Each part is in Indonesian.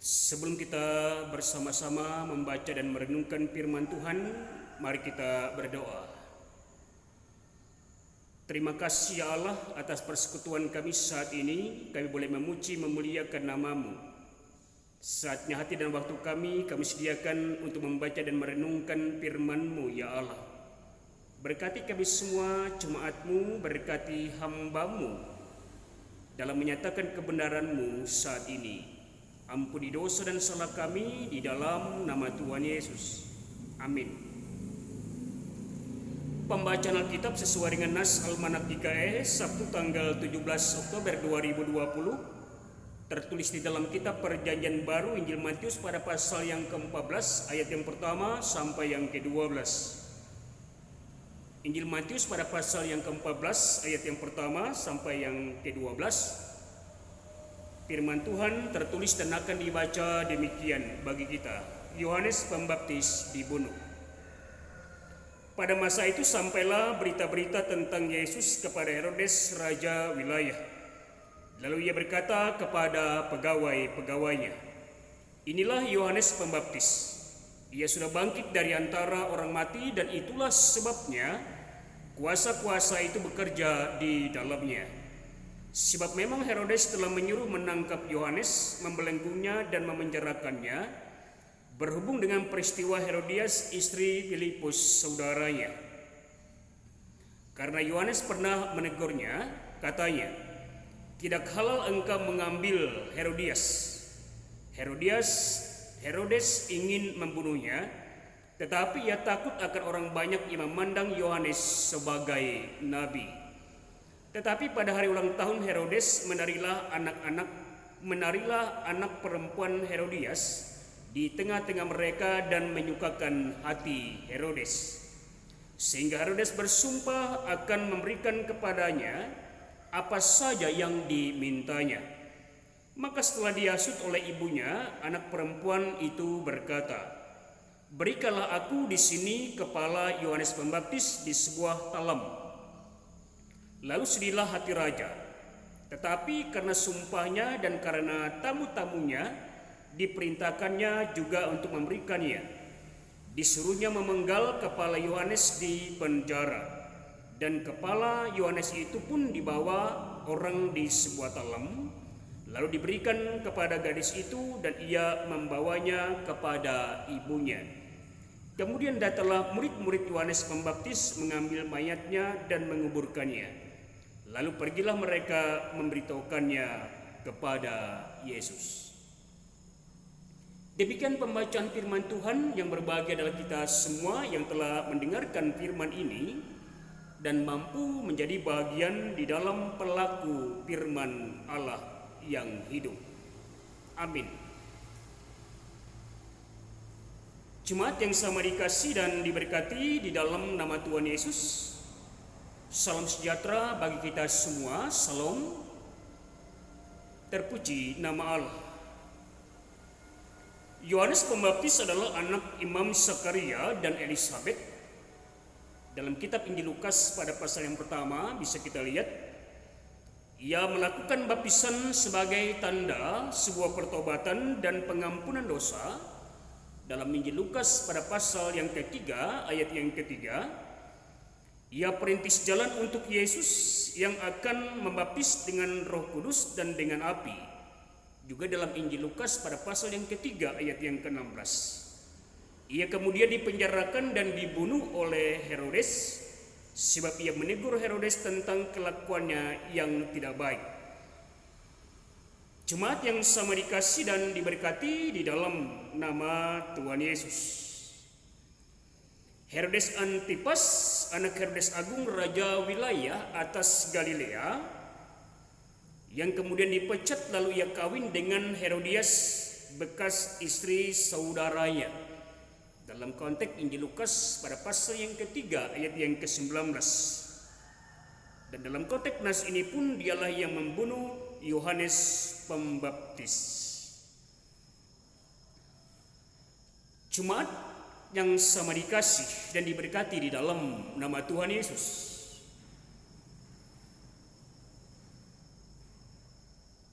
Sebelum kita bersama-sama membaca dan merenungkan firman Tuhan, mari kita berdoa. Terima kasih ya Allah atas persekutuan kami saat ini. Kami boleh memuji memuliakan nama-Mu. Saatnya hati dan waktu kami sediakan untuk membaca dan merenungkan firman-Mu ya Allah. Berkati kami semua jemaat-Mu, berkati hamba-Mu dalam menyatakan kebenaran-Mu saat ini. Ampuni dosa dan salah kami di dalam nama Tuhan Yesus. Amin. Pembacaan Alkitab sesuai dengan nas Almanak GKS Sabtu tanggal 17 Oktober 2020 tertulis di dalam kitab Perjanjian Baru Injil Matius pada pasal yang ke-14 ayat yang pertama sampai yang ke-12. Injil Matius pada pasal yang ke-14 ayat yang pertama sampai yang ke-12. Firman Tuhan tertulis dan akan dibaca demikian bagi kita. Yohanes Pembaptis dibunuh. Pada masa itu sampailah berita-berita tentang Yesus kepada Herodes raja wilayah. Lalu ia berkata kepada pegawai-pegawainya, "Inilah Yohanes Pembaptis. Ia sudah bangkit dari antara orang mati dan itulah sebabnya kuasa-kuasa itu bekerja di dalamnya. Sebab memang Herodes telah menyuruh menangkap Yohanes, membelenggunya dan memenjarakannya, berhubung dengan peristiwa Herodias istri Filipus saudaranya. Karena Yohanes pernah menegurnya, katanya, 'Tidak halal engkau mengambil Herodias.' Herodes ingin membunuhnya, tetapi ia takut akan orang banyak yang memandang Yohanes sebagai nabi. Tetapi pada hari ulang tahun Herodes menarilah anak perempuan Herodias di tengah-tengah mereka dan menyukakan hati Herodes. Sehingga Herodes bersumpah akan memberikan kepadanya apa saja yang dimintanya. Maka setelah dihasut oleh ibunya, anak perempuan itu berkata, 'Berikanlah aku di sini kepala Yohanes Pembaptis di sebuah talam.' Lalu sedihlah hati raja, tetapi karena sumpahnya dan karena tamu-tamunya diperintahkannya juga untuk memberikannya. Disuruhnya memenggal kepala Yohanes di penjara, dan kepala Yohanes itu pun dibawa orang di sebuah talam, lalu diberikan kepada gadis itu dan ia membawanya kepada ibunya. Kemudian datanglah murid-murid Yohanes Pembaptis mengambil mayatnya dan menguburkannya. Lalu pergilah mereka memberitahukannya kepada Yesus." Demikian pembacaan firman Tuhan. Yang berbahagia adalah kita semua yang telah mendengarkan firman ini dan mampu menjadi bagian di dalam pelaku firman Allah yang hidup. Amin. Jemaat yang sama dikasih dan diberkati di dalam nama Tuhan Yesus, salam sejahtera bagi kita semua. Salam. Terpuji nama Allah. Yohanes Pembaptis adalah anak Imam Zakaria dan Elisabet. Dalam kitab Injil Lukas pada pasal yang pertama bisa kita lihat, ia melakukan baptisan sebagai tanda sebuah pertobatan dan pengampunan dosa. Dalam Injil Lukas pada pasal yang ketiga ayat yang ketiga, ia perintis jalan untuk Yesus yang akan membaptis dengan Roh Kudus dan dengan api. Juga dalam Injil Lukas pada pasal yang ketiga ayat yang ke-16. Ia kemudian dipenjarakan dan dibunuh oleh Herodes sebab ia menegur Herodes tentang kelakuannya yang tidak baik. Jemaat yang sama dikasih dan diberkati di dalam nama Tuhan Yesus. Herodes Antipas, anak Herodes Agung raja wilayah atas Galilea, yang kemudian dipecat lalu ia kawin dengan Herodias bekas istri saudaranya. Dalam konteks Injil Lukas pada pasal yang ketiga ayat yang ke-19. Dan dalam konteks nas ini pun dialah yang membunuh Yohanes Pembaptis. Jemaat yang sama dikasih dan diberkati di dalam nama Tuhan Yesus.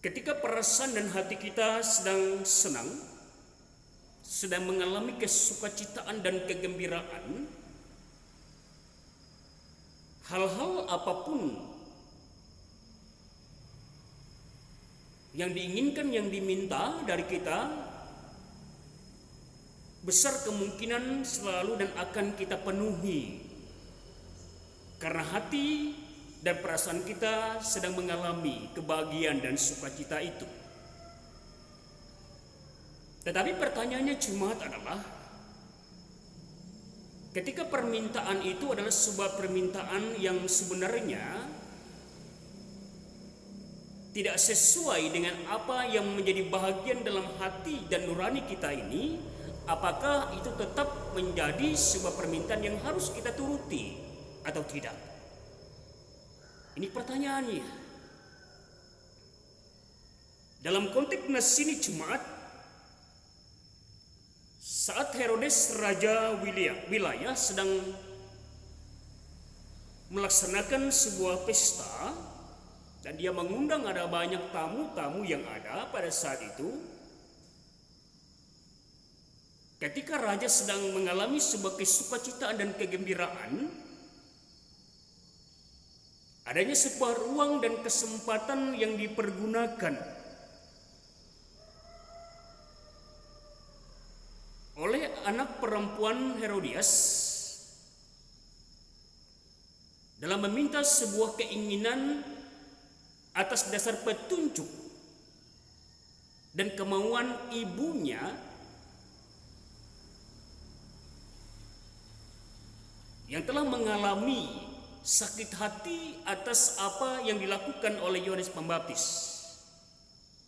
Ketika perasaan dan hati kita sedang senang, sedang mengalami kesukacitaan dan kegembiraan, hal-hal apapun yang diinginkan, yang diminta dari kita, besar kemungkinan selalu dan akan kita penuhi, karena hati dan perasaan kita sedang mengalami kebahagiaan dan sukacita itu. Tetapi pertanyaannya jemaat adalah, ketika permintaan itu adalah sebuah permintaan yang sebenarnya tidak sesuai dengan apa yang menjadi bahagian dalam hati dan nurani kita ini, apakah itu tetap menjadi sebuah permintaan yang harus kita turuti atau tidak? Ini pertanyaannya. Dalam konteks nas ini jemaat, saat Herodes raja wilayah sedang melaksanakan sebuah pesta dan dia mengundang ada banyak tamu-tamu yang ada pada saat itu, ketika raja sedang mengalami sebuah kesukacitaan dan kegembiraan, adanya sebuah ruang dan kesempatan yang dipergunakan oleh anak perempuan Herodias dalam meminta sebuah keinginan atas dasar petunjuk dan kemauan ibunya yang telah mengalami sakit hati atas apa yang dilakukan oleh Yohanes Pembaptis.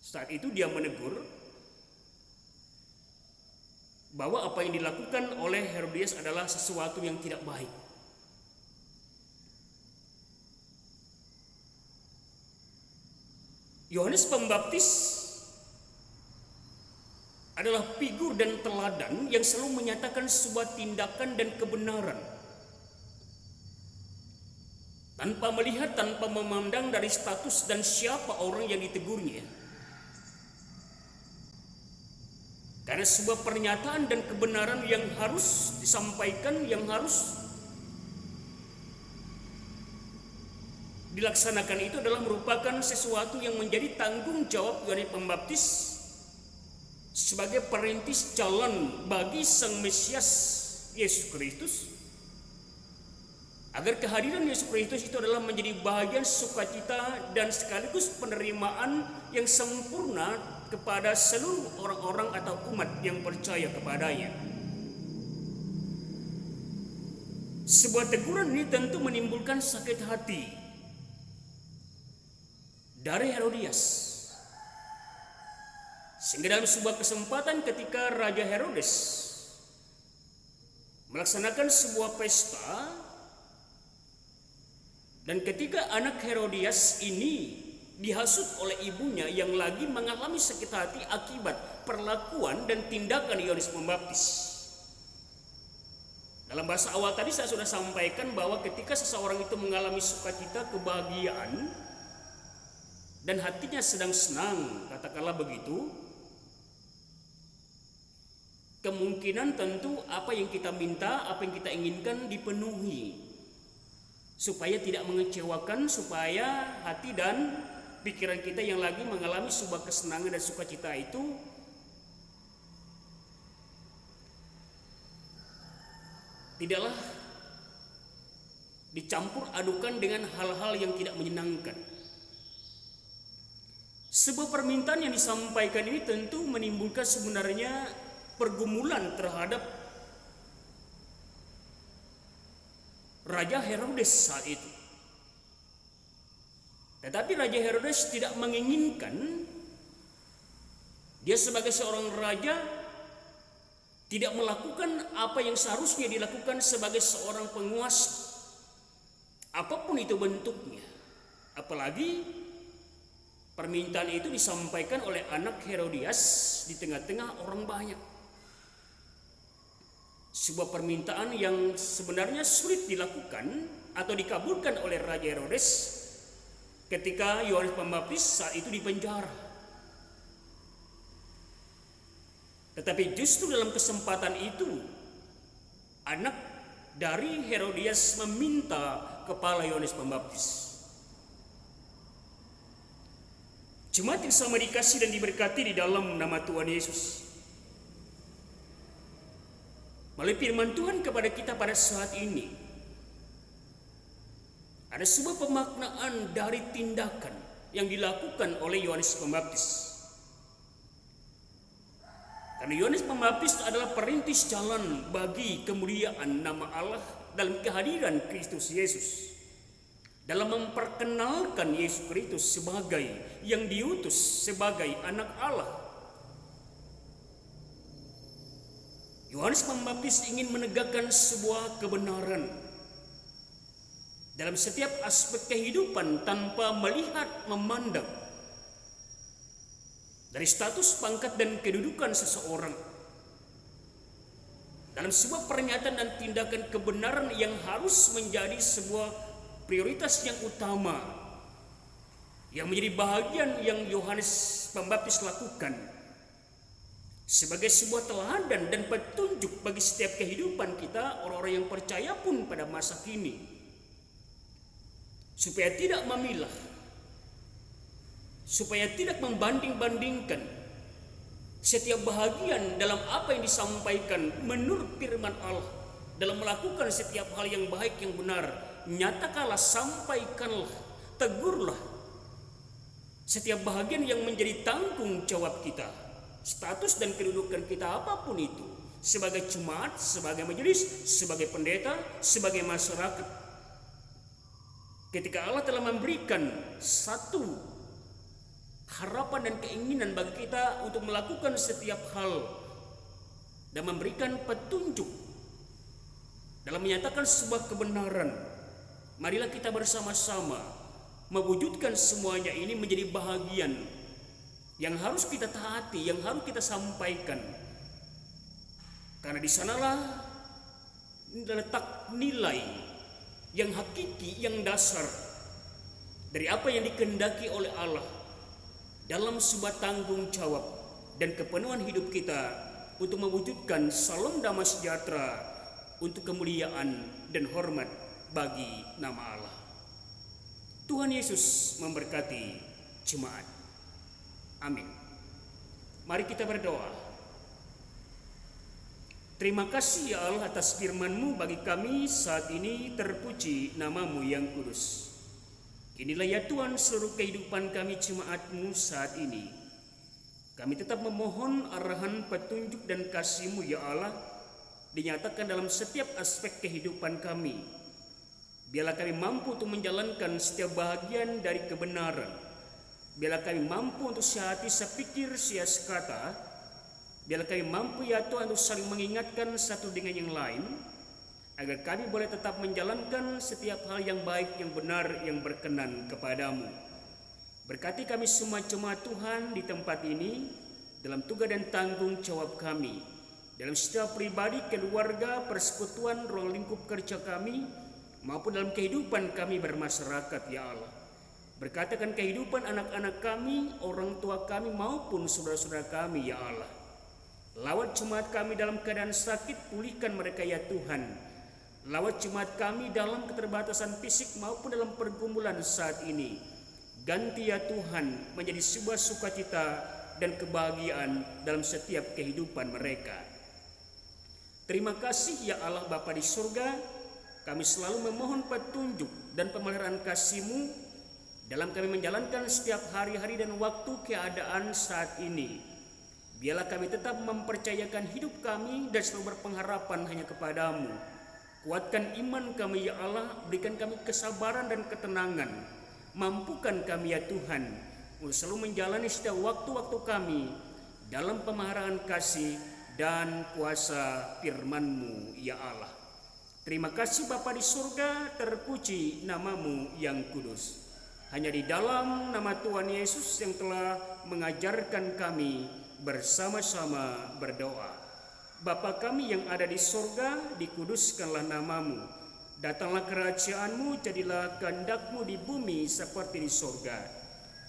Saat itu dia menegur bahwa apa yang dilakukan oleh Herodias adalah sesuatu yang tidak baik. Yohanes Pembaptis adalah figur dan teladan yang selalu menyatakan sebuah tindakan dan kebenaran, tanpa melihat, tanpa memandang dari status dan siapa orang yang ditegurnya. Karena sebuah pernyataan dan kebenaran yang harus disampaikan, yang harus dilaksanakan itu adalah merupakan sesuatu yang menjadi tanggung jawab Yohanes Pembaptis sebagai perintis jalan bagi Sang Mesias Yesus Kristus, agar kehadiran Yesus Kristus itu adalah menjadi bahagian sukacita dan sekaligus penerimaan yang sempurna kepada seluruh orang-orang atau umat yang percaya kepadanya. Sebuah teguran ini tentu menimbulkan sakit hati dari Herodias, sehingga dalam sebuah kesempatan ketika Raja Herodes melaksanakan sebuah pesta, dan ketika anak Herodias ini dihasut oleh ibunya yang lagi mengalami sakit hati akibat perlakuan dan tindakan Yohanes Pembaptis. Dalam bahasa awal tadi saya sudah sampaikan bahwa ketika seseorang itu mengalami sukacita, kebahagiaan, dan hatinya sedang senang, katakanlah begitu, kemungkinan tentu apa yang kita minta, apa yang kita inginkan dipenuhi, supaya tidak mengecewakan, supaya hati dan pikiran kita yang lagi mengalami sebuah kesenangan dan sukacita itu tidaklah dicampur adukan dengan hal-hal yang tidak menyenangkan. Sebuah permintaan yang disampaikan ini tentu menimbulkan sebenarnya pergumulan terhadap Raja Herodes saat itu. Tetapi Raja Herodes tidak menginginkan, dia sebagai seorang raja tidak melakukan apa yang seharusnya dilakukan sebagai seorang penguasa, apapun itu bentuknya. Apalagi permintaan itu disampaikan oleh anak Herodias di tengah-tengah orang banyak. Sebuah permintaan yang sebenarnya sulit dilakukan atau dikabulkan oleh Raja Herodes ketika Yohanes Pembaptis saat itu dipenjara. Tetapi justru dalam kesempatan itu, anak dari Herodias meminta kepala Yohanes Pembaptis. Jemaat yang sama dikasih dan diberkati di dalam nama Tuhan Yesus. Melalui firman Tuhan kepada kita pada saat ini, ada sebuah pemaknaan dari tindakan yang dilakukan oleh Yohanes Pembaptis. Karena Yohanes Pembaptis adalah perintis jalan bagi kemuliaan nama Allah dalam kehadiran Kristus Yesus. Dalam memperkenalkan Yesus Kristus sebagai yang diutus sebagai anak Allah. Yohanes Pembaptis ingin menegakkan sebuah kebenaran dalam setiap aspek kehidupan tanpa melihat memandang dari status, pangkat, dan kedudukan seseorang. Dalam sebuah pernyataan dan tindakan kebenaran yang harus menjadi sebuah prioritas yang utama, yang menjadi bahagian yang Yohanes Pembaptis lakukan sebagai sebuah teladan dan petunjuk bagi setiap kehidupan kita, orang-orang yang percaya pun pada masa kini, supaya tidak memilah, supaya tidak membanding-bandingkan setiap bahagian dalam apa yang disampaikan menurut firman Allah, dalam melakukan setiap hal yang baik, yang benar. Nyatakanlah, sampaikanlah, tegurlah setiap bahagian yang menjadi tanggung jawab kita, status dan kedudukan kita apapun itu, sebagai jemaat, sebagai majelis, sebagai pendeta, sebagai masyarakat. Ketika Allah telah memberikan satu harapan dan keinginan bagi kita untuk melakukan setiap hal dan memberikan petunjuk dalam menyatakan sebuah kebenaran, marilah kita bersama-sama mewujudkan semuanya ini menjadi bahagian yang harus kita taati, yang harus kita sampaikan. Karena di sanalah letak nilai yang hakiki, yang dasar dari apa yang dikehendaki oleh Allah dalam sebuah tanggung jawab dan kepenuhan hidup kita untuk mewujudkan salam damai sejahtera untuk kemuliaan dan hormat bagi nama Allah. Tuhan Yesus memberkati jemaat. Amin. Mari kita berdoa. Terima kasih ya Allah atas firman-Mu bagi kami saat ini, terpuji nama-Mu yang kudus. Inilah ya Tuhan seluruh kehidupan kami jemaat-Mu saat ini. Kami tetap memohon arahan, petunjuk dan kasih-Mu ya Allah dinyatakan dalam setiap aspek kehidupan kami. Biarlah kami mampu untuk menjalankan setiap bahagian dari kebenaran. Biarlah kami mampu untuk sehati, sepikir, sekata. Biarlah kami mampu ya Tuhan untuk saling mengingatkan satu dengan yang lain, agar kami boleh tetap menjalankan setiap hal yang baik, yang benar, yang berkenan kepadamu. Berkati kami semua jemaat Tuhan di tempat ini, dalam tugas dan tanggung jawab kami, dalam setiap pribadi, keluarga, persekutuan, ruang lingkup kerja kami, maupun dalam kehidupan kami bermasyarakat ya Allah. Berkatakan kehidupan anak-anak kami, orang tua kami, maupun saudara-saudara kami ya Allah. Lawat jemaat kami dalam keadaan sakit, pulihkan mereka ya Tuhan. Lawat jemaat kami dalam keterbatasan fisik maupun dalam pergumulan saat ini. Ganti ya Tuhan menjadi sebuah sukacita dan kebahagiaan dalam setiap kehidupan mereka. Terima kasih ya Allah Bapa di surga. Kami selalu memohon petunjuk dan pemeliharaan kasih-Mu dalam kami menjalankan setiap hari-hari dan waktu keadaan saat ini. Biarlah kami tetap mempercayakan hidup kami dan selalu berpengharapan hanya kepadamu. Kuatkan iman kami ya Allah, berikan kami kesabaran dan ketenangan. Mampukan kami ya Tuhan untuk selalu menjalani setiap waktu-waktu kami dalam pemeliharaan kasih dan kuasa firman-Mu ya Allah. Terima kasih Bapa di surga, terpuji nama-Mu yang kudus. Hanya di dalam nama Tuhan Yesus yang telah mengajarkan kami bersama-sama berdoa. Bapa kami yang ada di surga, dikuduskanlah nama-Mu. Datanglah kerajaan-Mu, jadilah kehendak-Mu di bumi seperti di surga.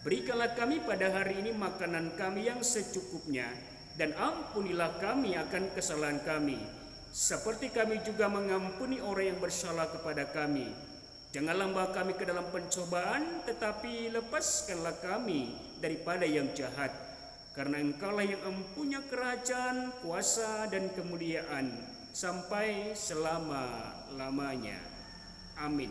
Berikanlah kami pada hari ini makanan kami yang secukupnya, dan ampunilah kami akan kesalahan kami, seperti kami juga mengampuni orang yang bersalah kepada kami. Janganlah membawa kami ke dalam pencobaan, tetapi lepaskanlah kami daripada yang jahat. Karena Engkaulah yang mempunyai kerajaan, kuasa, dan kemuliaan sampai selama-lamanya. Amin.